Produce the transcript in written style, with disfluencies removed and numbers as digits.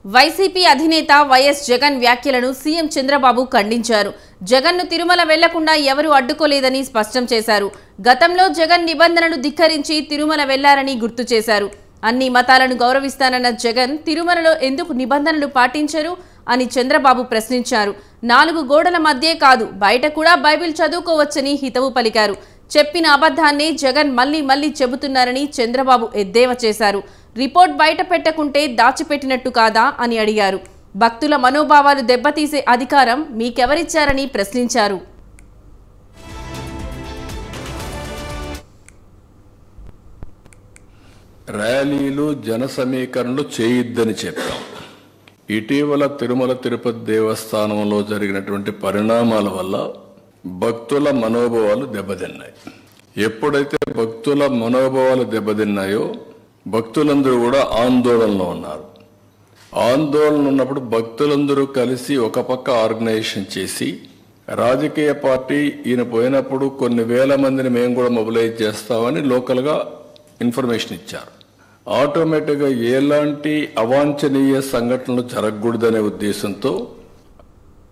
YCP అధినేత YS Jagan వ్యాఖ్యలను CM Chandrababu ఖండించారు. జగన్ను తిరుమల వెళ్లకుండా ఎవరూ అడ్డుకోలేదని స్పష్టం చేశారు. గతంలో జగన్ నిబంధనలు ధిక్కరించి తిరుమల వెళ్లారని గుర్తు చేశారు. అన్ని మతాలను గౌరవిస్తానన్న జగన్ తిరుమలలో ఎందుకు నిబంధనలు పాటించరు అని చంద్రబాబు ప్రశ్నించారు. 4 గోడల మధ్యే కాదు బయట కూడా బైబిల్ చదువుకోవచ్చని హితవు పలికారు. చెప్పిన అబద్ధాన్నే జగన్ మళ్లీ చెబుతున్నారని చంద్రబాబు ఎద్దేవా చేశారు. రిపోర్ట్ బయట పెట్టకుంటే దాచిపెట్టినట్టు కాదా అని అడిగారు. భక్తుల మనోభావాలు దెబ్బతీసే అధికారం మీకెవరిచ్చారని ప్రశ్నించారు. ర్యాలీలు జన సమీకరణలు చేయొద్దని చెప్పాం. ఇటీవల తిరుమల తిరుపతి దేవస్థానంలో జరిగినటువంటి పరిణామాల వల్ల భక్తుల మనోభావాలు దెబ్బతిన్నాయి. ఎప్పుడైతే భక్తుల మనోభావాలు దెబ్బతిన్నాయో భక్తులందరూ కూడా ఆందోళనలో ఉన్నారు. ఆందోళన ఉన్నప్పుడు భక్తులందరూ కలిసి ఒక పక్క ఆర్గనైజేషన్ చేసి రాజకీయ పార్టీ ఈయన పోయినప్పుడు కొన్ని వేల మందిని మేము కూడా మొబిలైజ్ చేస్తామని లోకల్గా ఇన్ఫర్మేషన్ ఇచ్చారు. ఆటోమేటిక్గా ఎలాంటి అవాంఛనీయ సంఘటనలు జరగకూడదనే ఉద్దేశంతో